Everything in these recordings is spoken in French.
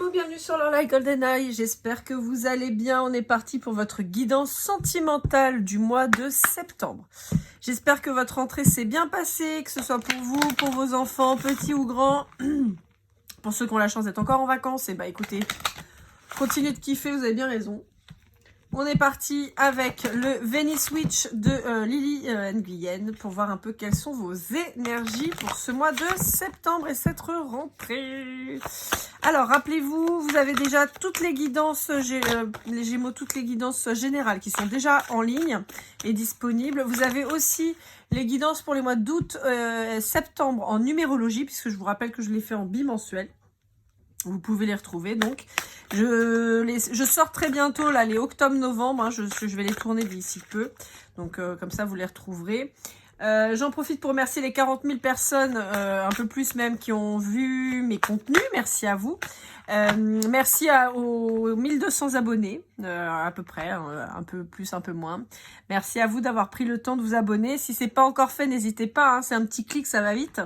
vous, bienvenue sur Lorelai GoldenEye, j'espère que vous allez bien. On est parti pour votre guidance sentimentale du mois de septembre. J'espère que votre rentrée s'est bien passée, que ce soit pour vous, pour vos enfants, petits ou grands. Pour ceux qui ont la chance d'être encore en vacances, et bah écoutez, continuez de kiffer, vous avez bien raison. On est parti avec le Venice Witch de Lily Nguyen pour voir un peu quelles sont vos énergies pour ce mois de septembre et cette rentrée. Alors, rappelez-vous, vous avez déjà toutes les guidances, les Gémeaux, toutes les guidances générales qui sont déjà en ligne et disponibles. Vous avez aussi les guidances pour les mois d'août, septembre en numérologie, puisque je vous rappelle que je les fais en bimensuel. Vous pouvez les retrouver, donc je sors très bientôt là les octobre-novembre, hein, je vais les tourner d'ici peu, donc comme ça vous les retrouverez. J'en profite pour remercier les 40 000 personnes, un peu plus même, qui ont vu mes contenus, merci à vous. Merci aux 1200 abonnés, à peu près, un peu plus, un peu moins. Merci à vous d'avoir pris le temps de vous abonner. Si c'est pas encore fait, n'hésitez pas, hein, c'est un petit clic, ça va vite.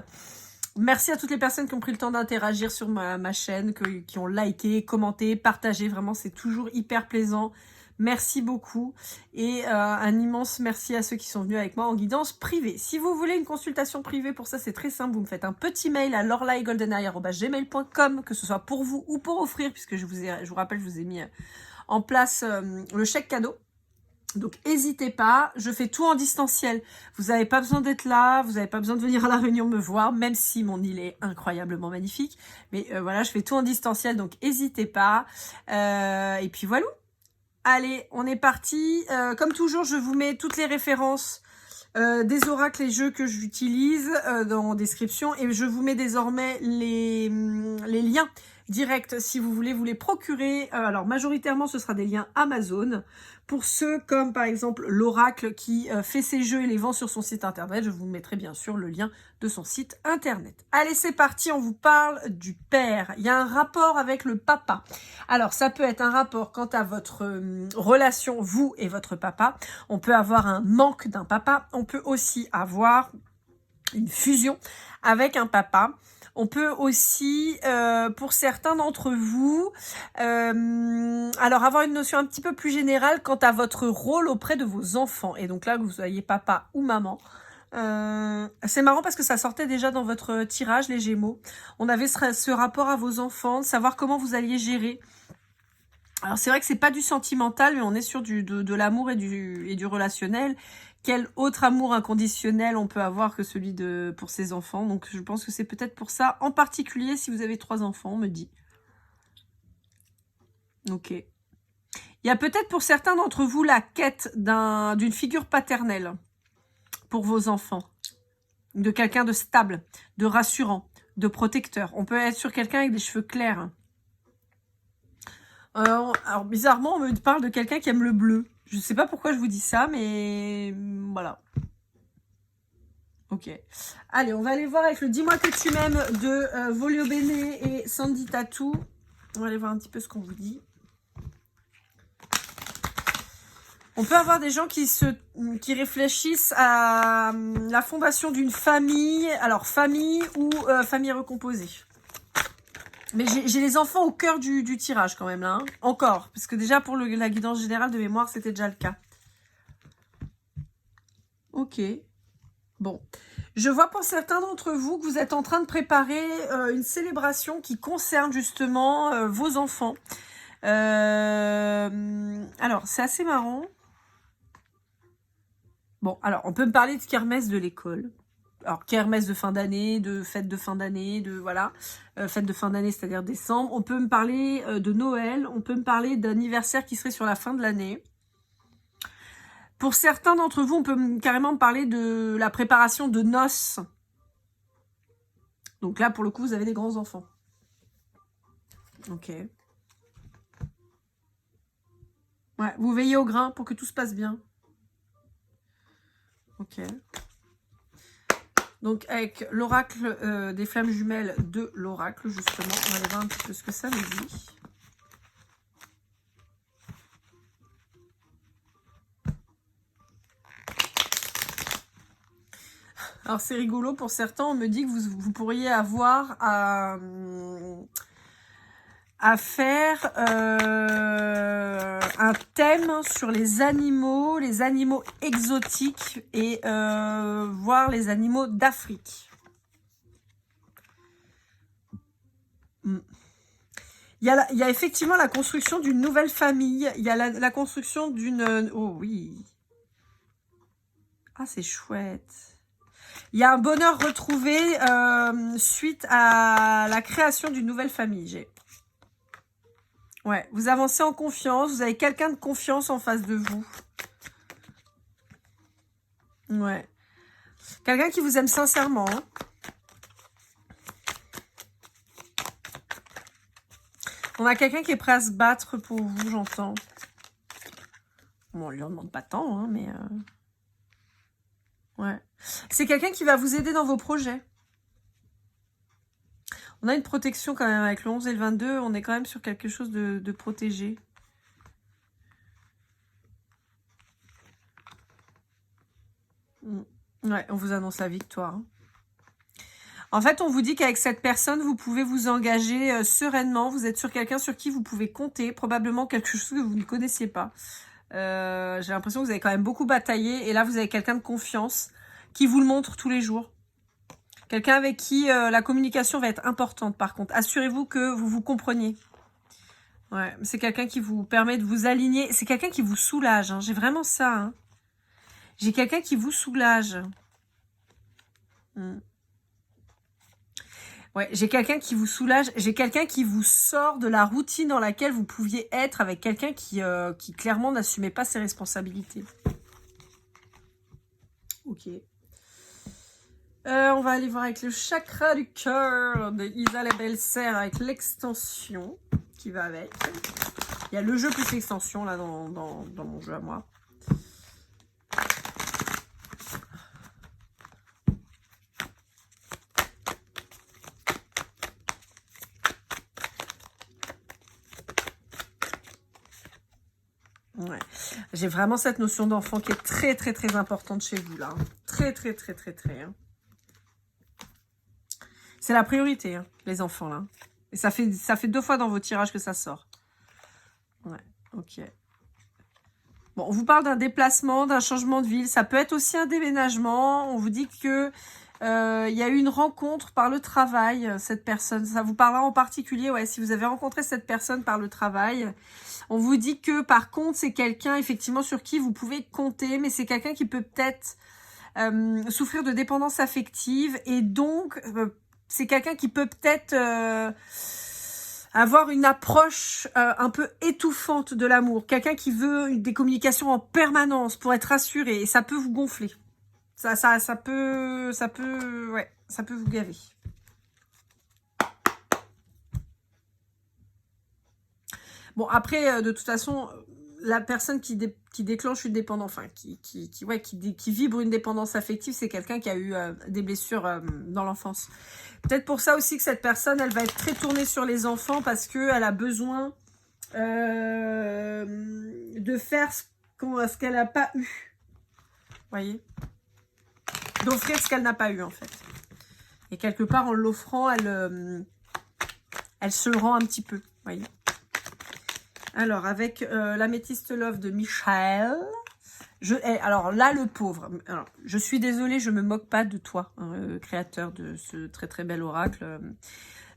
Merci à toutes les personnes qui ont pris le temps d'interagir sur ma chaîne, qui ont liké, commenté, partagé. Vraiment, c'est toujours hyper plaisant. Merci beaucoup. Et un immense merci à ceux qui sont venus avec moi en guidance privée. Si vous voulez une consultation privée, pour ça, c'est très simple. Vous me faites un petit mail à lorelaigoldeneye@gmail.com, que ce soit pour vous ou pour offrir, puisque je vous rappelle, je vous ai mis en place le chèque cadeau. Donc, n'hésitez pas, je fais tout en distanciel. Vous n'avez pas besoin d'être là, vous n'avez pas besoin de venir à la réunion me voir, même si mon île est incroyablement magnifique. Mais voilà, je fais tout en distanciel, donc n'hésitez pas. Et puis voilà. Allez, on est parti. Comme toujours, je vous mets toutes les références des oracles et jeux que j'utilise en description. Et je vous mets désormais les liens directs si vous voulez vous les procurer. Alors, majoritairement, ce sera des liens Amazon. Pour ceux comme, par exemple, l'oracle qui fait ses jeux et les vend sur son site internet, je vous mettrai bien sûr le lien de son site internet. Allez, c'est parti, on vous parle du père. Il y a un rapport avec le papa. Alors, ça peut être un rapport quant à votre relation, vous et votre papa. On peut avoir un manque d'un papa. On peut aussi avoir une fusion avec un papa. On peut aussi, pour certains d'entre vous, alors avoir une notion un petit peu plus générale quant à votre rôle auprès de vos enfants. Et donc là, que vous soyez papa ou maman. C'est marrant parce que ça sortait déjà dans votre tirage, les Gémeaux. On avait ce rapport à vos enfants, savoir comment vous alliez gérer. Alors c'est vrai que c'est pas du sentimental, mais on est sur de l'amour et du relationnel. Quel autre amour inconditionnel on peut avoir que celui pour ses enfants. Donc je pense que c'est peut-être pour ça, en particulier si vous avez 3 enfants, on me dit. Ok. Il y a peut-être pour certains d'entre vous la quête d'une figure paternelle pour vos enfants. De quelqu'un de stable, de rassurant, de protecteur. On peut être sur quelqu'un avec des cheveux clairs. Alors bizarrement, on me parle de quelqu'un qui aime le bleu. Je ne sais pas pourquoi je vous dis ça, mais voilà. Ok. Allez, on va aller voir avec le Dis-moi que tu m'aimes de Volio Bene et Sandy Tattoo. On va aller voir un petit peu ce qu'on vous dit. On peut avoir des gens qui réfléchissent à la fondation d'une famille. Alors, famille ou famille recomposée. Mais j'ai les enfants au cœur du tirage quand même là. Hein. Encore. Parce que déjà pour la guidance générale de mémoire, c'était déjà le cas. Ok. Bon. Je vois pour certains d'entre vous que vous êtes en train de préparer une célébration qui concerne justement vos enfants. Alors, c'est assez marrant. Bon, alors, on peut me parler de kermesse de l'école. Alors, kermesse de fin d'année, de fête de fin d'année, voilà. Fête de fin d'année, c'est-à-dire décembre. On peut me parler de Noël. On peut me parler d'anniversaire qui serait sur la fin de l'année. Pour certains d'entre vous, on peut carrément me parler de la préparation de noces. Donc là, pour le coup, vous avez des grands enfants. Ok. Ouais, vous veillez au grain pour que tout se passe bien. Ok. Donc, avec l'oracle des flammes jumelles de l'oracle, justement, on va aller voir un petit peu ce que ça nous dit. Alors, c'est rigolo, pour certains, on me dit que vous pourriez avoir à à faire un thème sur les animaux exotiques et voir les animaux d'Afrique. Il y a effectivement la construction d'une nouvelle famille. Il y a la construction d'une... Oh oui. Ah, c'est chouette. Il y a un bonheur retrouvé suite à la création d'une nouvelle famille. Ouais, vous avancez en confiance. Vous avez quelqu'un de confiance en face de vous. Ouais. Quelqu'un qui vous aime sincèrement. Hein. On a quelqu'un qui est prêt à se battre pour vous, j'entends. Bon, on lui en demande pas tant, hein, mais... Ouais. C'est quelqu'un qui va vous aider dans vos projets. On a une protection quand même avec le 11 et le 22. On est quand même sur quelque chose de protégé. Ouais, on vous annonce la victoire. Hein. En fait, on vous dit qu'avec cette personne, vous pouvez vous engager sereinement. Vous êtes sur quelqu'un sur qui vous pouvez compter. Probablement quelque chose que vous ne connaissiez pas. J'ai l'impression que vous avez quand même beaucoup bataillé. Et là, vous avez quelqu'un de confiance qui vous le montre tous les jours. Quelqu'un avec qui la communication va être importante, par contre. Assurez-vous que vous vous compreniez. Ouais, c'est quelqu'un qui vous permet de vous aligner. C'est quelqu'un qui vous soulage. Hein. J'ai vraiment ça. Hein. J'ai quelqu'un qui vous soulage. Ouais, j'ai quelqu'un qui vous soulage, j'ai quelqu'un qui vous sort de la routine dans laquelle vous pouviez être avec quelqu'un qui clairement n'assumait pas ses responsabilités. Ok. On va aller voir avec le chakra du cœur de Isa la Belle-Sœur avec l'extension qui va avec. Il y a le jeu plus l'extension là dans mon jeu à moi. Ouais. J'ai vraiment cette notion d'enfant qui est très très très importante chez vous là. Très très très très très. Hein. C'est la priorité, hein, les enfants là. Et ça fait 2 fois dans vos tirages que ça sort. Ouais, ok. Bon, on vous parle d'un déplacement, d'un changement de ville. Ça peut être aussi un déménagement. On vous dit que il y a eu une rencontre par le travail, cette personne. Ça vous parlera en particulier, ouais, si vous avez rencontré cette personne par le travail. On vous dit que, par contre, c'est quelqu'un, effectivement, sur qui vous pouvez compter, mais c'est quelqu'un qui peut peut-être souffrir de dépendance affective. Et donc, c'est quelqu'un qui peut peut-être avoir une approche un peu étouffante de l'amour. Quelqu'un qui veut des communications en permanence pour être rassuré. Et ça peut vous gonfler. Ça peut vous gaver. Bon, après, de toute façon, la personne qui déclenche une dépendance, enfin, qui vibre une dépendance affective, c'est quelqu'un qui a eu des blessures dans l'enfance. Peut-être pour ça aussi que cette personne, elle va être très tournée sur les enfants parce qu'elle a besoin de faire ce qu'elle n'a pas eu. Vous voyez ? D'offrir ce qu'elle n'a pas eu, en fait. Et quelque part, en l'offrant, elle se le rend un petit peu. Vous voyez ? Alors, avec l'améthyste love de Michel. Alors là, le pauvre. Alors, je suis désolée, je me moque pas de toi, hein, créateur de ce très très bel oracle.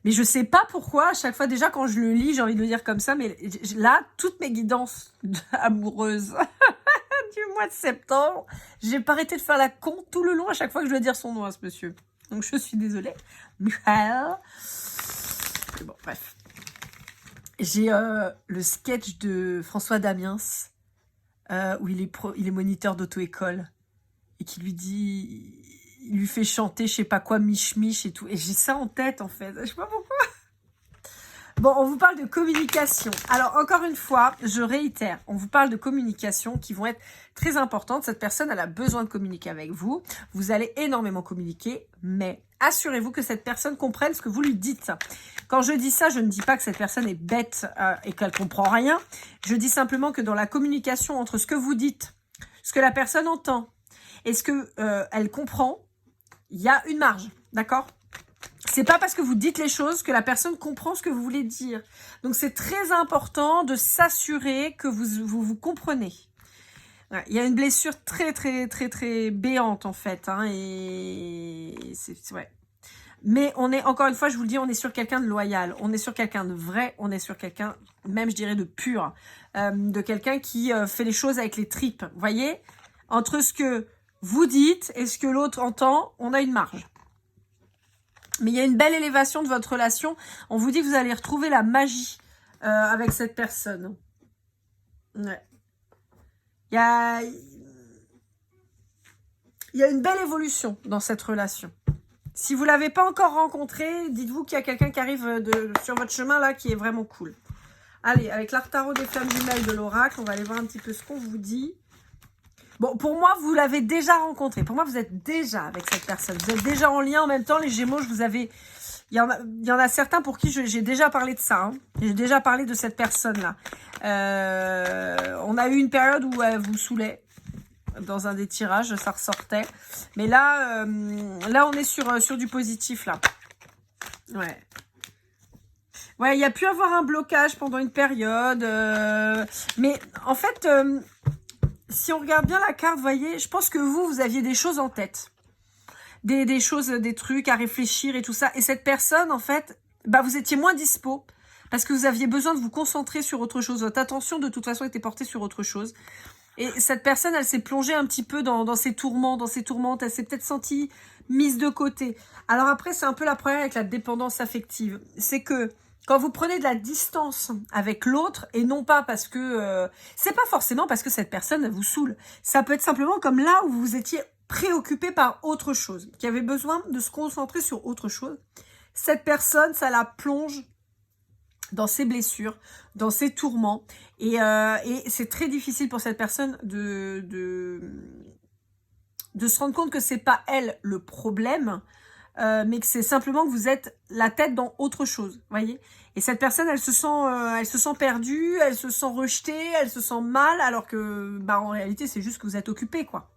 Mais je sais pas pourquoi, à chaque fois, déjà quand je le lis, j'ai envie de le dire comme ça, mais là, toutes mes guidances amoureuses du mois de septembre, j'ai pas arrêté de faire la con tout le long à chaque fois que je dois dire son nom à ce monsieur. Donc je suis désolée. Michel. Mais bon, bref. J'ai le sketch de François Damiens où il est moniteur d'auto-école et qui il lui fait chanter je sais pas quoi, mich et tout. Et j'ai ça en tête en fait, je sais pas pourquoi. Bon, on vous parle de communication. Alors, encore une fois, je réitère, on vous parle de communication qui vont être très importantes. Cette personne, elle a besoin de communiquer avec vous. Vous allez énormément communiquer, mais assurez-vous que cette personne comprenne ce que vous lui dites. Quand je dis ça, je ne dis pas que cette personne est bête et qu'elle comprend rien. Je dis simplement que dans la communication entre ce que vous dites, ce que la personne entend et ce que elle comprend, il y a une marge, d'accord ? C'est pas parce que vous dites les choses que la personne comprend ce que vous voulez dire. Donc c'est très important de s'assurer que vous comprenez. Ouais, il y a une blessure très béante en fait, hein, et ouais. Mais on est, encore une fois, je vous le dis, on est sur quelqu'un de loyal, on est sur quelqu'un de vrai, on est sur quelqu'un, même je dirais de pur, de quelqu'un qui fait les choses avec les tripes. Vous voyez, entre ce que vous dites et ce que l'autre entend, on a une marge. Mais il y a une belle élévation de votre relation. On vous dit que vous allez retrouver la magie avec cette personne. Ouais. Il y a une belle évolution dans cette relation. Si vous ne l'avez pas encore rencontré, dites-vous qu'il y a quelqu'un qui arrive sur votre chemin là qui est vraiment cool. Allez, avec l'art tarot des flammes jumelles de l'oracle, on va aller voir un petit peu ce qu'on vous dit. Bon, pour moi, vous l'avez déjà rencontré. Pour moi, vous êtes déjà avec cette personne. Vous êtes déjà en lien en même temps. Les Gémeaux, je vous avais... Il y en a certains pour qui j'ai déjà parlé de ça. Hein. J'ai déjà parlé de cette personne-là. On a eu une période où elle vous saoulait. Dans un des tirages, ça ressortait. Mais là, là on est sur du positif, là. Ouais. Ouais, il y a pu avoir un blocage pendant une période. Mais en fait... si on regarde bien la carte, vous voyez, je pense que vous aviez des choses en tête. Des choses, des trucs à réfléchir et tout ça. Et cette personne, en fait, bah, vous étiez moins dispo parce que vous aviez besoin de vous concentrer sur autre chose. Votre attention, de toute façon, était portée sur autre chose. Et cette personne, elle s'est plongée un petit peu dans ses tourments, dans ses tourmentes. Elle s'est peut-être sentie mise de côté. Alors après, c'est un peu la problème avec la dépendance affective. C'est que quand vous prenez de la distance avec l'autre, et non pas parce que... c'est pas forcément parce que cette personne vous saoule. Ça peut être simplement comme là où vous étiez préoccupé par autre chose, qui avait besoin de se concentrer sur autre chose. Cette personne, ça la plonge dans ses blessures, dans ses tourments. Et c'est très difficile pour cette personne de se rendre compte que c'est pas elle le problème, mais que c'est simplement que vous êtes la tête dans autre chose, voyez. Et cette personne, elle se sent perdue, elle se sent rejetée, elle se sent mal, alors que, bah, en réalité, c'est juste que vous êtes occupé, quoi.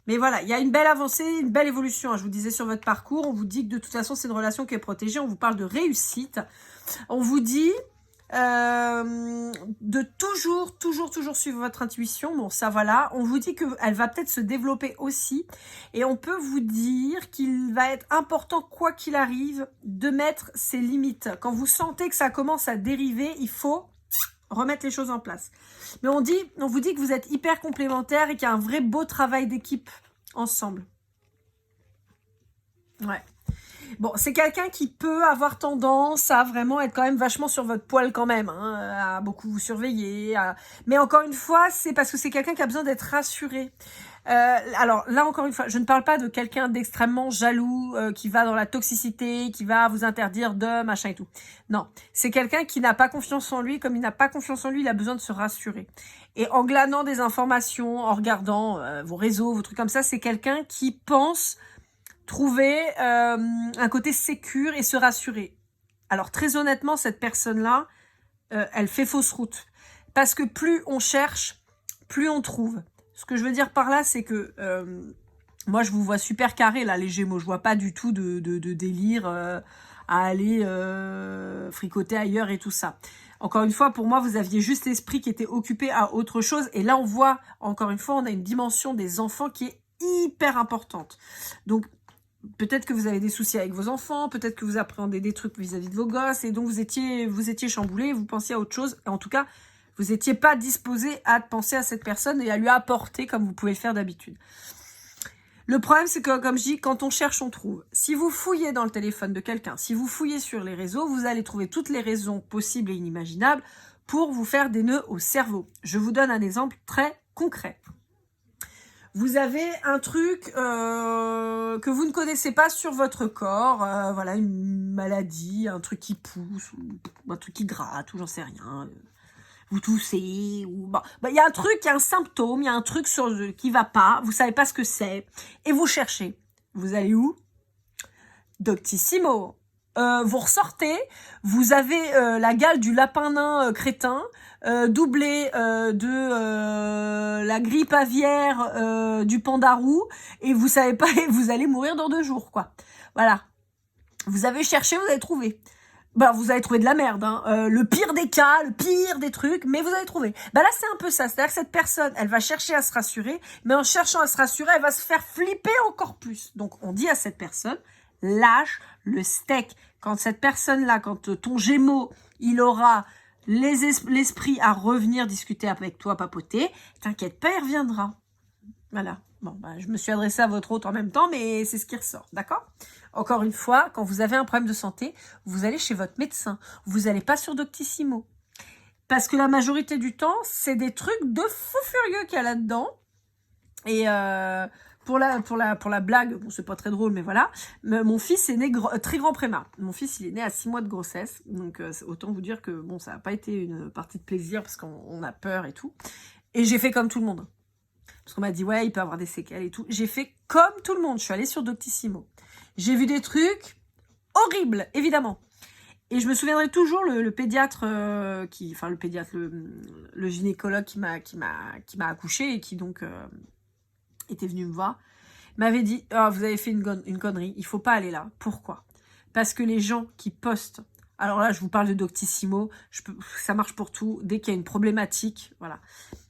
Mais voilà, il y a une belle avancée, une belle évolution. Hein. Je vous disais sur votre parcours, on vous dit que de toute façon, c'est une relation qui est protégée. On vous parle de réussite. On vous dit de toujours suivre votre intuition. Bon, ça voilà. On vous dit qu'elle va peut-être se développer aussi. Et on peut vous dire qu'il va être important, quoi qu'il arrive, de mettre ses limites. Quand vous sentez que ça commence à dériver, il faut remettre les choses en place. Mais on vous dit que vous êtes hyper complémentaires et qu'il y a un vrai beau travail d'équipe ensemble. Ouais. Bon, c'est quelqu'un qui peut avoir tendance à vraiment être quand même vachement sur votre poil quand même, hein, à beaucoup vous surveiller. Mais encore une fois, c'est parce que c'est quelqu'un qui a besoin d'être rassuré. Alors là, encore une fois, je ne parle pas de quelqu'un d'extrêmement jaloux, qui va dans la toxicité, qui va vous interdire de machin et tout. Non, c'est quelqu'un qui n'a pas confiance en lui. Comme il n'a pas confiance en lui, il a besoin de se rassurer. Et en glanant des informations, en regardant vos réseaux, vos trucs comme ça, c'est quelqu'un qui pense trouver un côté sécure et se rassurer. Alors très honnêtement, cette personne-là, elle fait fausse route. Parce que plus on cherche, plus on trouve. Ce que je veux dire par là, c'est que moi, je vous vois super carré, là, les Gémeaux. Je vois pas du tout de délire à aller fricoter ailleurs et tout ça. Encore une fois, pour moi, vous aviez juste l'esprit qui était occupé à autre chose. Et là, on voit, encore une fois, on a une dimension des enfants qui est hyper importante. Donc, peut-être que vous avez des soucis avec vos enfants, peut-être que vous appréhendez des trucs vis-à-vis de vos gosses, et donc vous étiez chamboulé, vous pensiez à autre chose. En tout cas, vous n'étiez pas disposé à penser à cette personne et à lui apporter comme vous pouvez le faire d'habitude. Le problème, c'est que, comme je dis, quand on cherche, on trouve. Si vous fouillez dans le téléphone de quelqu'un, si vous fouillez sur les réseaux, vous allez trouver toutes les raisons possibles et inimaginables pour vous faire des nœuds au cerveau. Je vous donne un exemple très concret. Vous avez un truc que vous ne connaissez pas sur votre corps, voilà, une maladie, un truc qui pousse, ou un truc qui gratte, ou j'en sais rien. Vous toussez, ou bon, il y a un truc, il y a un symptôme, il y a un truc qui va pas, vous savez pas ce que c'est, et vous cherchez. Vous allez où? Doctissimo. Vous ressortez, vous avez la gale du lapin nain crétin, doublé de la grippe aviaire du pandarou, et vous savez pas, vous allez mourir dans 2 jours, quoi. Voilà. Vous avez cherché, vous avez trouvé. Bah, vous avez trouvé de la merde, hein. Le pire des cas, le pire des trucs, mais vous avez trouvé. Bah là, c'est un peu ça. C'est-à-dire que cette personne, elle va chercher à se rassurer, mais en cherchant à se rassurer, elle va se faire flipper encore plus. Donc, on dit à cette personne, lâche le steak. Quand cette personne-là, quand ton Gémeaux, il aura l'esprit à revenir discuter avec toi, papoter, t'inquiète pas, il reviendra. Voilà. Bon, bah, je me suis adressée à votre hôte en même temps, mais c'est ce qui ressort, d'accord? Encore une fois, quand vous avez un problème de santé, vous allez chez votre médecin. Vous n'allez pas sur Doctissimo. Parce que la majorité du temps, c'est des trucs de fou furieux qu'il y a là-dedans. Et pour la blague, bon, c'est pas très drôle, mais voilà. Mon fils est né très grand prémat. Mon fils, il est né à 6 mois de grossesse. Donc, autant vous dire que bon, ça n'a pas été une partie de plaisir parce qu'on a peur et tout. Et j'ai fait comme tout le monde. Parce qu'on m'a dit, ouais, il peut avoir des séquelles et tout. J'ai fait comme tout le monde. Je suis allée sur Doctissimo. J'ai vu des trucs horribles, évidemment. Et je me souviendrai toujours le pédiatre, le gynécologue qui m'a accouchée et qui donc était venu me voir, m'avait dit, oh, vous avez fait une connerie, il faut pas aller là. Pourquoi? Parce que les gens qui postent, alors là, je vous parle de Doctissimo, ça marche pour tout, dès qu'il y a une problématique, voilà.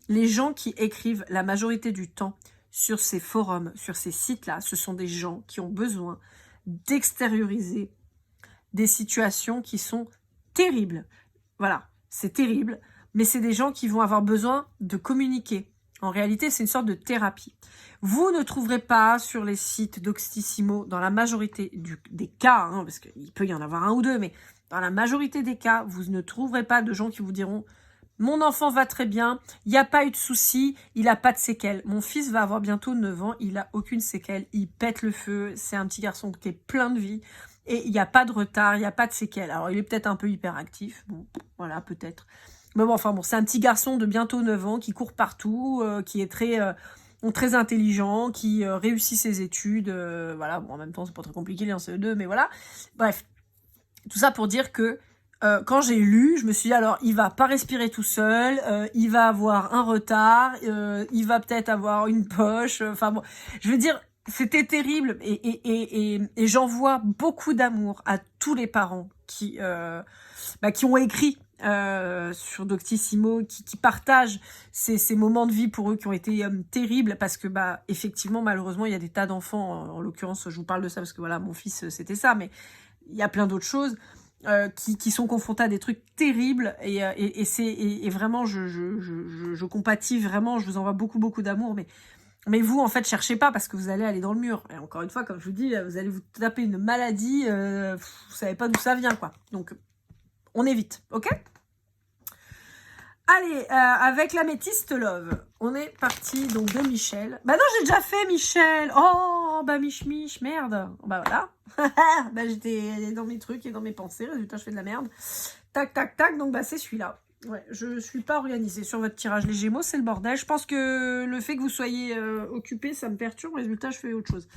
Les gens qui écrivent la majorité du temps sur ces forums, sur ces sites-là, ce sont des gens qui ont besoin d'extérioriser des situations qui sont terribles. Voilà, c'est terrible, mais c'est des gens qui vont avoir besoin de communiquer. En réalité, c'est une sorte de thérapie. Vous ne trouverez pas sur les sites Doctissimo, dans la majorité des cas, hein, parce qu'il peut y en avoir un ou deux, mais dans la majorité des cas, vous ne trouverez pas de gens qui vous diront « Mon enfant va très bien, il n'y a pas eu de souci, il n'a pas de séquelles. Mon fils va avoir bientôt 9 ans, il n'a aucune séquelle, il pète le feu, c'est un petit garçon qui est plein de vie. » Et il n'y a pas de retard, il n'y a pas de séquelles. Alors, il est peut-être un peu hyperactif. Bon, voilà, peut-être. Mais bon, enfin bon, c'est un petit garçon de bientôt 9 ans qui court partout, qui est très intelligent, qui réussit ses études. Voilà, bon, en même temps, c'est pas très compliqué, il est en CE2, mais voilà. Bref, tout ça pour dire que quand j'ai lu, je me suis dit, alors, il va pas respirer tout seul, il va avoir un retard, il va peut-être avoir une poche. Enfin bon, je veux dire... C'était terrible et j'en vois beaucoup d'amour à tous les parents qui ont écrit sur Doctissimo, qui partagent ces moments de vie pour eux qui ont été terribles parce que effectivement malheureusement il y a des tas d'enfants, en l'occurrence je vous parle de ça parce que voilà mon fils c'était ça, mais il y a plein d'autres choses qui sont confrontés à des trucs terribles et vraiment je compatis vraiment, je vous envoie beaucoup d'amour, mais vous, en fait, cherchez pas parce que vous allez aller dans le mur. Et encore une fois, comme je vous dis, vous allez vous taper une maladie, vous savez pas d'où ça vient, quoi. Donc, on évite, ok? Allez, avec l'améthyste love, on est parti donc de Michel. Bah non, j'ai déjà fait Michel. Oh, bah Mich, merde. Bah voilà. Bah j'étais dans mes trucs et dans mes pensées. Résultat, je fais de la merde. Tac, donc bah c'est celui-là. Ouais, je suis pas organisée sur votre tirage. Les Gémeaux, c'est le bordel. Je pense que le fait que vous soyez occupé, ça me perturbe. Résultat, je fais autre chose.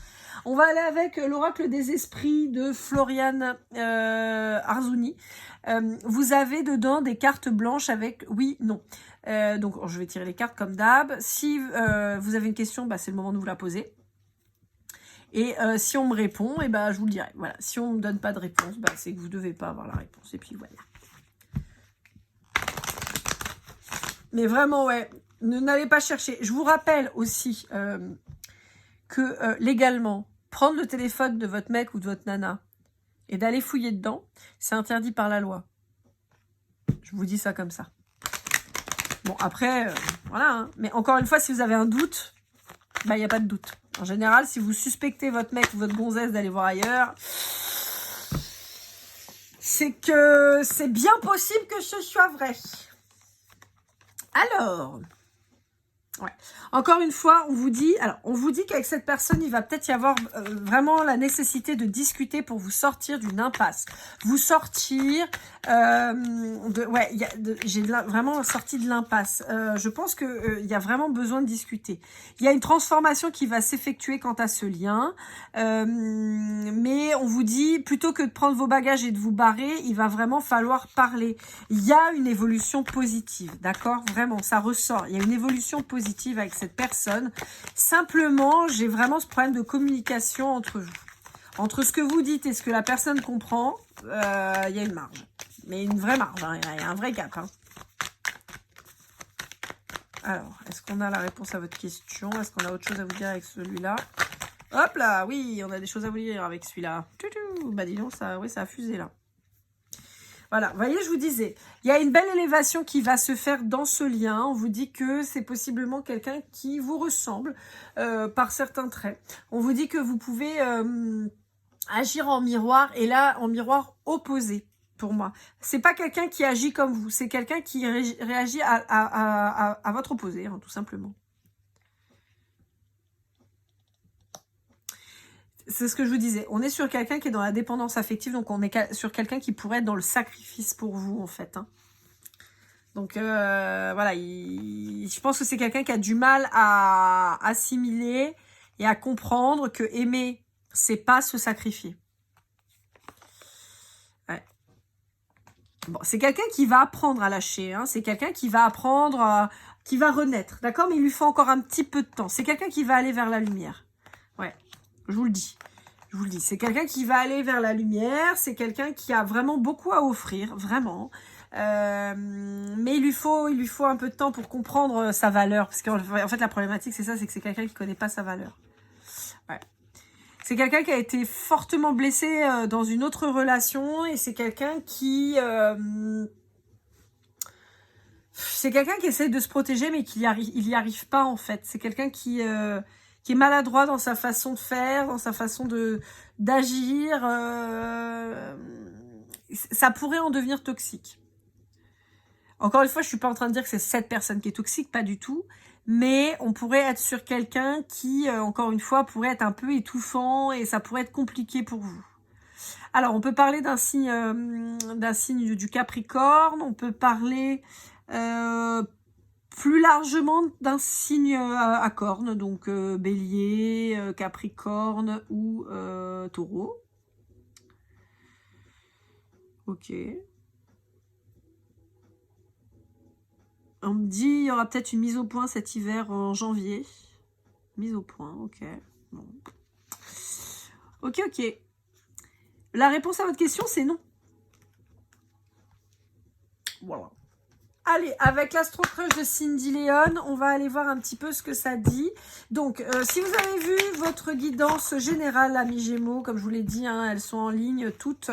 On va aller avec l'oracle des esprits de Floriane Arzouni. Vous avez dedans des cartes blanches avec oui, non. Donc, je vais tirer les cartes comme d'hab. Si vous avez une question, c'est le moment de vous la poser. Et si on me répond, je vous le dirai. Voilà. Si on me donne pas de réponse, c'est que vous devez pas avoir la réponse. Et puis voilà. Mais vraiment, ouais, n'allez pas chercher. Je vous rappelle aussi que légalement, prendre le téléphone de votre mec ou de votre nana et d'aller fouiller dedans, c'est interdit par la loi. Je vous dis ça comme ça. Bon, après, voilà. Hein. Mais encore une fois, si vous avez un doute, il n'y a pas de doute. En général, si vous suspectez votre mec ou votre gonzesse d'aller voir ailleurs, c'est que c'est bien possible que ce soit vrai. Alors, ouais. Encore une fois, on vous dit qu'avec cette personne, il va peut-être y avoir vraiment la nécessité de discuter pour vous sortir d'une impasse. Vous sortir j'ai vraiment sorti de l'impasse. Je pense que il y a vraiment besoin de discuter. Il y a une transformation qui va s'effectuer quant à ce lien. Mais on vous dit, plutôt que de prendre vos bagages et de vous barrer, il va vraiment falloir parler. Il y a une évolution positive, d'accord? Vraiment, ça ressort. Il y a une évolution positive avec cette personne. Simplement, j'ai vraiment ce problème de communication entre vous. Entre ce que vous dites et ce que la personne comprend, il y a une marge. Mais une vraie marge, hein. Il y a un vrai gap. Hein. Alors, est-ce qu'on a la réponse à votre question? Est-ce qu'on a autre chose à vous dire avec celui-là? Hop là, oui, on a des choses à vous dire avec celui-là. Bah dis donc, ça, oui, ça a fusé là. Voilà, vous voyez, je vous disais, il y a une belle élévation qui va se faire dans ce lien. On vous dit que c'est possiblement quelqu'un qui vous ressemble par certains traits. On vous dit que vous pouvez agir en miroir, et là, en miroir opposé, pour moi. C'est pas quelqu'un qui agit comme vous, c'est quelqu'un qui réagit à votre opposé, hein, tout simplement. C'est ce que je vous disais. On est sur quelqu'un qui est dans la dépendance affective, donc on est sur quelqu'un qui pourrait être dans le sacrifice pour vous, en fait. Hein. Donc, voilà, je pense que c'est quelqu'un qui a du mal à assimiler et à comprendre que aimer, c'est pas se sacrifier. Ouais. Bon, c'est quelqu'un qui va apprendre à lâcher. Hein. C'est quelqu'un qui va apprendre, qui va renaître, d'accord? Mais il lui faut encore un petit peu de temps. C'est quelqu'un qui va aller vers la lumière. Ouais. Je vous le dis. Je vous le dis. C'est quelqu'un qui va aller vers la lumière. C'est quelqu'un qui a vraiment beaucoup à offrir. Vraiment. Mais il lui faut un peu de temps pour comprendre sa valeur. Parce qu'en fait, la problématique, c'est ça. C'est que c'est quelqu'un qui ne connaît pas sa valeur. Ouais. C'est quelqu'un qui a été fortement blessé dans une autre relation. Et c'est quelqu'un qui... c'est quelqu'un qui essaie de se protéger, mais il y arrive pas, en fait. C'est quelqu'un qui est maladroit dans sa façon de faire, dans sa façon d'agir. Ça pourrait en devenir toxique. Encore une fois, je suis pas en train de dire que c'est cette personne qui est toxique, pas du tout. Mais on pourrait être sur quelqu'un qui, encore une fois, pourrait être un peu étouffant et ça pourrait être compliqué pour vous. Alors, on peut parler d'un signe du Capricorne. On peut parler plus largement d'un signe à cornes, donc Bélier, Capricorne ou Taureau. Ok. On me dit il y aura peut-être une mise au point cet hiver en janvier. Mise au point, ok. Bon. Ok. La réponse à votre question, c'est non. Voilà. Allez, avec l'astro-crush de Cindy Léon, on va aller voir un petit peu ce que ça dit. Donc, si vous avez vu votre guidance générale, amis Gémeaux, comme je vous l'ai dit, hein, elles sont en ligne toutes.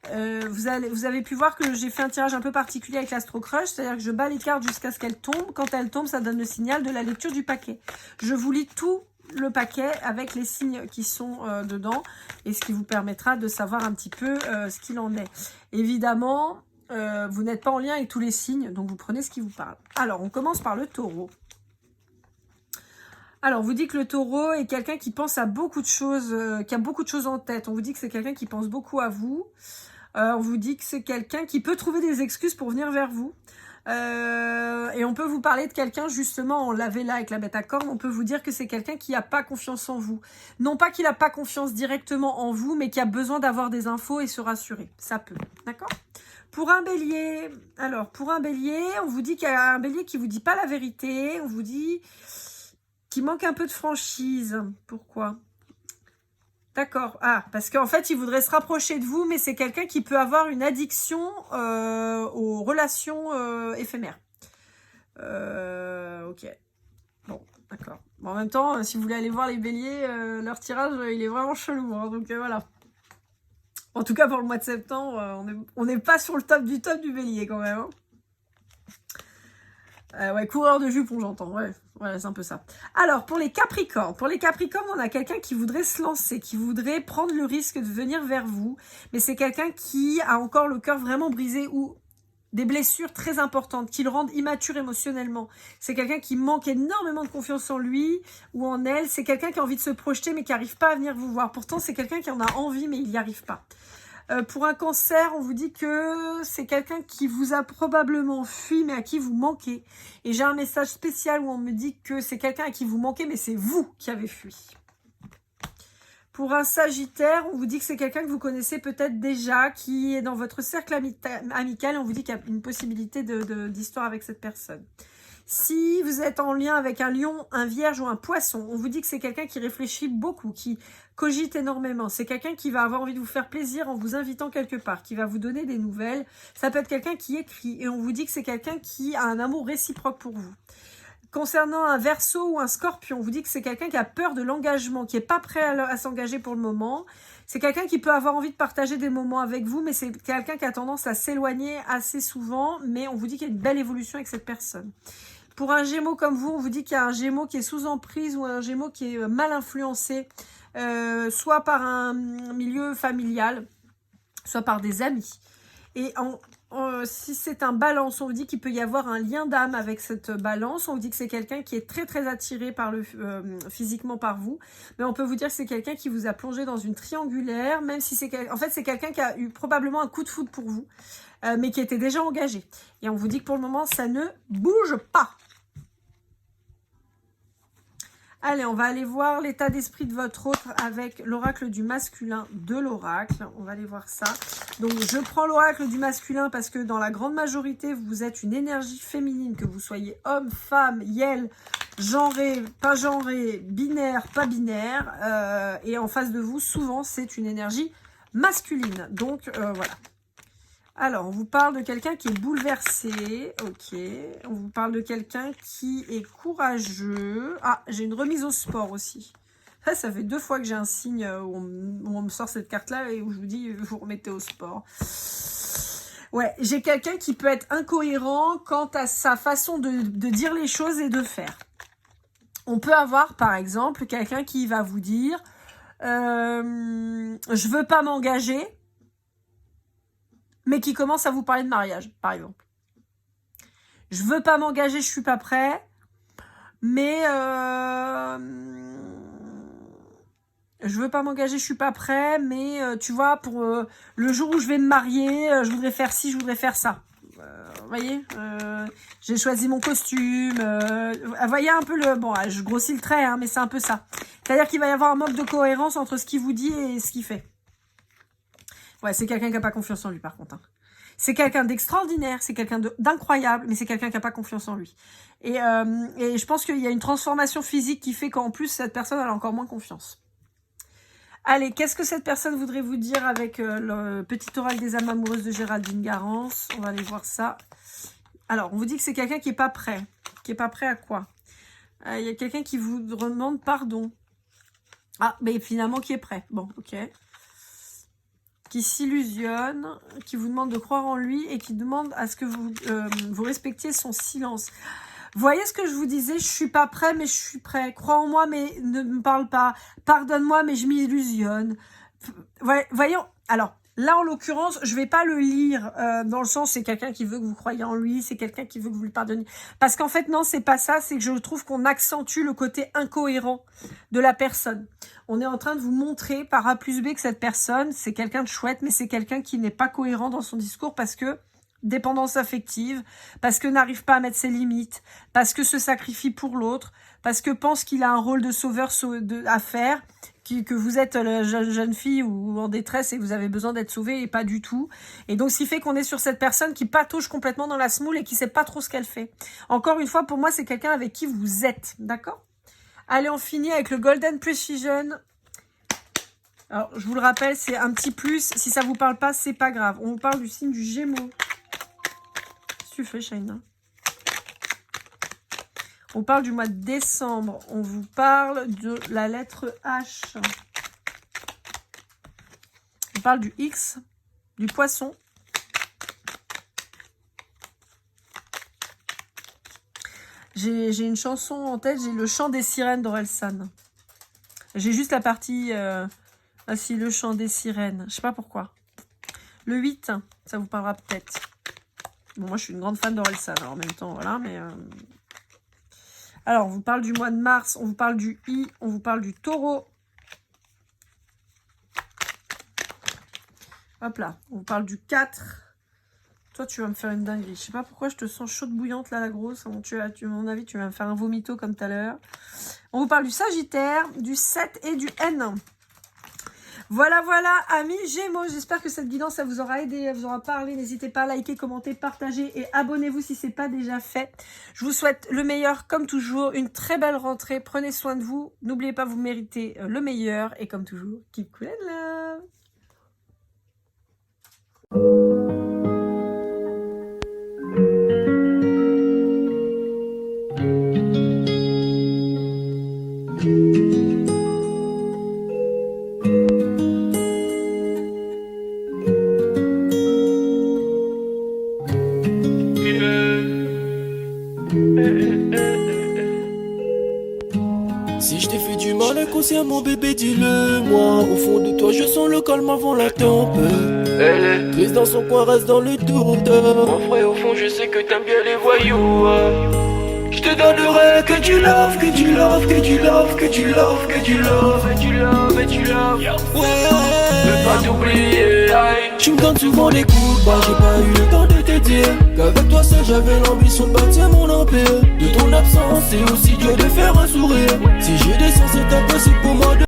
Vous avez pu voir que j'ai fait un tirage un peu particulier avec l'astro-crush, c'est-à-dire que je bats les cartes jusqu'à ce qu'elles tombent. Quand elles tombent, ça donne le signal de la lecture du paquet. Je vous lis tout le paquet avec les signes qui sont dedans et ce qui vous permettra de savoir un petit peu ce qu'il en est. Évidemment... vous n'êtes pas en lien avec tous les signes, donc vous prenez ce qui vous parle. Alors, on commence par le taureau. Alors, on vous dit que le taureau est quelqu'un qui pense à beaucoup de choses, qui a beaucoup de choses en tête. On vous dit que c'est quelqu'un qui pense beaucoup à vous. On vous dit que c'est quelqu'un qui peut trouver des excuses pour venir vers vous. Et on peut vous parler de quelqu'un, justement, on l'avait là avec la bête à cornes, on peut vous dire que c'est quelqu'un qui n'a pas confiance en vous. Non pas qu'il n'a pas confiance directement en vous, mais qui a besoin d'avoir des infos et se rassurer. Ça peut, d'accord ? Pour un bélier, alors pour un bélier, on vous dit qu'il y a un bélier qui vous dit pas la vérité, on vous dit qu'il manque un peu de franchise. Pourquoi ? D'accord, parce qu'en fait, il voudrait se rapprocher de vous, mais c'est quelqu'un qui peut avoir une addiction aux relations éphémères. Ok, bon, d'accord. Bon, en même temps, si vous voulez aller voir les béliers, leur tirage, il est vraiment chelou, hein, donc voilà. En tout cas, pour le mois de septembre, on n'est pas sur le top du bélier quand même. Hein. Ouais, coureur de jupons, j'entends. Ouais, c'est un peu ça. Alors, pour les Capricornes. Pour les Capricornes, on a quelqu'un qui voudrait se lancer, qui voudrait prendre le risque de venir vers vous. Mais c'est quelqu'un qui a encore le cœur vraiment brisé ou des blessures très importantes qui le rendent immature émotionnellement. C'est quelqu'un qui manque énormément de confiance en lui ou en elle. C'est quelqu'un qui a envie de se projeter mais qui n'arrive pas à venir vous voir. Pourtant, c'est quelqu'un qui en a envie mais il n'y arrive pas. Pour un cancer, on vous dit que c'est quelqu'un qui vous a probablement fui mais à qui vous manquez. Et j'ai un message spécial où on me dit que c'est quelqu'un à qui vous manquez mais c'est vous qui avez fui. Pour un Sagittaire, on vous dit que c'est quelqu'un que vous connaissez peut-être déjà, qui est dans votre cercle amical, et on vous dit qu'il y a une possibilité d'histoire avec cette personne. Si vous êtes en lien avec un lion, un vierge ou un poisson, on vous dit que c'est quelqu'un qui réfléchit beaucoup, qui cogite énormément. C'est quelqu'un qui va avoir envie de vous faire plaisir en vous invitant quelque part, qui va vous donner des nouvelles. Ça peut être quelqu'un qui écrit et on vous dit que c'est quelqu'un qui a un amour réciproque pour vous. Concernant un Verseau ou un Scorpion, on vous dit que c'est quelqu'un qui a peur de l'engagement, qui n'est pas prêt à s'engager pour le moment. C'est quelqu'un qui peut avoir envie de partager des moments avec vous, mais c'est quelqu'un qui a tendance à s'éloigner assez souvent, mais on vous dit qu'il y a une belle évolution avec cette personne. Pour un Gémeaux comme vous, on vous dit qu'il y a un Gémeaux qui est sous emprise ou un Gémeaux qui est mal influencé, soit par un milieu familial, soit par des amis. Et si c'est un Balance, on vous dit qu'il peut y avoir un lien d'âme avec cette Balance. On vous dit que c'est quelqu'un qui est très très attiré par physiquement par vous. Mais on peut vous dire que c'est quelqu'un qui vous a plongé dans une triangulaire, même si en fait c'est quelqu'un qui a eu probablement un coup de foudre pour vous, mais qui était déjà engagé. Et on vous dit que pour le moment, ça ne bouge pas. Allez, on va aller voir l'état d'esprit de votre autre avec l'oracle du masculin de l'oracle. On va aller voir ça. Donc, je prends l'oracle du masculin parce que dans la grande majorité, vous êtes une énergie féminine, que vous soyez homme, femme, yel, genré, pas genré, binaire, pas binaire. Et en face de vous, souvent, c'est une énergie masculine. Donc, voilà. Alors, on vous parle de quelqu'un qui est bouleversé, ok. On vous parle de quelqu'un qui est courageux. Ah, j'ai une remise au sport aussi. Ça fait 2 fois que j'ai un signe où on me sort cette carte-là et où je vous dis, vous remettez au sport. Ouais, j'ai quelqu'un qui peut être incohérent quant à sa façon de dire les choses et de faire. On peut avoir, par exemple, quelqu'un qui va vous dire « Je veux pas m'engager », mais qui commence à vous parler de mariage, par exemple. Je veux pas m'engager, je suis pas prêt, mais je veux pas m'engager, je suis pas prêt, mais tu vois, pour le jour où je vais me marier, je voudrais faire ci, je voudrais faire ça. Vous voyez, j'ai choisi mon costume. Vous voyez un peu le... Bon, je grossis le trait, hein, mais c'est un peu ça. C'est-à-dire qu'il va y avoir un manque de cohérence entre ce qu'il vous dit et ce qu'il fait. Ouais, c'est quelqu'un qui n'a pas confiance en lui, par contre. Hein. C'est quelqu'un d'extraordinaire, c'est quelqu'un d'incroyable, mais c'est quelqu'un qui n'a pas confiance en lui. Et je pense qu'il y a une transformation physique qui fait qu'en plus, cette personne elle a encore moins confiance. Allez, qu'est-ce que cette personne voudrait vous dire avec le petit oral des âmes amoureuses de Géraldine Garance? On va aller voir ça. Alors, on vous dit que c'est quelqu'un qui n'est pas prêt. Qui n'est pas prêt à quoi? Il y a quelqu'un qui vous demande pardon. Ah, mais finalement, qui est prêt. Bon, ok. Qui s'illusionne, qui vous demande de croire en lui et qui demande à ce que vous respectiez son silence. Vous voyez ce que je vous disais? Je suis pas prêt, mais je suis prêt. Crois en moi, mais ne me parle pas. Pardonne-moi, mais je m'illusionne. Voyons. Alors, là, en l'occurrence, je vais pas le lire dans le sens, c'est quelqu'un qui veut que vous croyiez en lui, c'est quelqu'un qui veut que vous lui pardonniez. Parce qu'en fait, non, c'est pas ça. C'est que je trouve qu'on accentue le côté incohérent de la personne. On est en train de vous montrer par A plus B que cette personne, c'est quelqu'un de chouette, mais c'est quelqu'un qui n'est pas cohérent dans son discours parce que dépendance affective, parce que n'arrive pas à mettre ses limites, parce que se sacrifie pour l'autre, parce que pense qu'il a un rôle de sauveur à faire, que vous êtes la jeune fille ou en détresse et que vous avez besoin d'être sauvée et pas du tout. Et donc, ce qui fait qu'on est sur cette personne qui patauge complètement dans la semoule et qui sait pas trop ce qu'elle fait. Encore une fois, pour moi, c'est quelqu'un avec qui vous êtes, d'accord ? Allez, on finit avec le Golden Precision. Alors, je vous le rappelle, c'est un petit plus. Si ça vous parle pas, c'est pas grave. On vous parle du signe du Gémeaux. Qu'est-ce que tu fais, Shaina? On parle du mois de décembre. On vous parle de la lettre H. On parle du X, du poisson. J'ai une chanson en tête, j'ai le chant des sirènes d'Orelsan. J'ai juste la partie... Ah si, le chant des sirènes. Je sais pas pourquoi. Le 8, ça vous parlera peut-être. Bon, moi, je suis une grande fan d'Orelsan, alors en même temps, voilà, mais... Alors, on vous parle du mois de mars, on vous parle du I, on vous parle du taureau. Hop là, on vous parle du 4. Toi, tu vas me faire une dinguerie. Je sais pas pourquoi je te sens chaude bouillante, là, la grosse. À mon avis, tu vas me faire un vomito comme tout à l'heure. On vous parle du Sagittaire, du 7 et du N. Voilà, voilà, amis Gémeaux, j'espère que cette guidance, ça vous aura aidé, elle vous aura parlé. N'hésitez pas à liker, commenter, partager et abonnez-vous si ce n'est pas déjà fait. Je vous souhaite le meilleur, comme toujours, une très belle rentrée. Prenez soin de vous. N'oubliez pas, vous méritez le meilleur. Et comme toujours, keep cool and love. Si je t'ai fait du mal inconsciemment bébé dis-le moi. Au fond de toi je sens le calme avant la tempête. Triste dans son coin reste dans le doute. Mon frère au fond je sais que t'aimes bien les voyous. Je te donnerai que du love, que du love, que du love, que du love, que du love, que du love, que du love. Ouais, je veux pas t'oublier. Tu me donnes souvent des coups, bah j'ai pas eu le temps de te dire qu'avec toi seul j'avais l'ambition de bâtir mon empire. De ton absence c'est aussi dur de faire un sourire. Si j'ai des sens c'est impossible pour moi de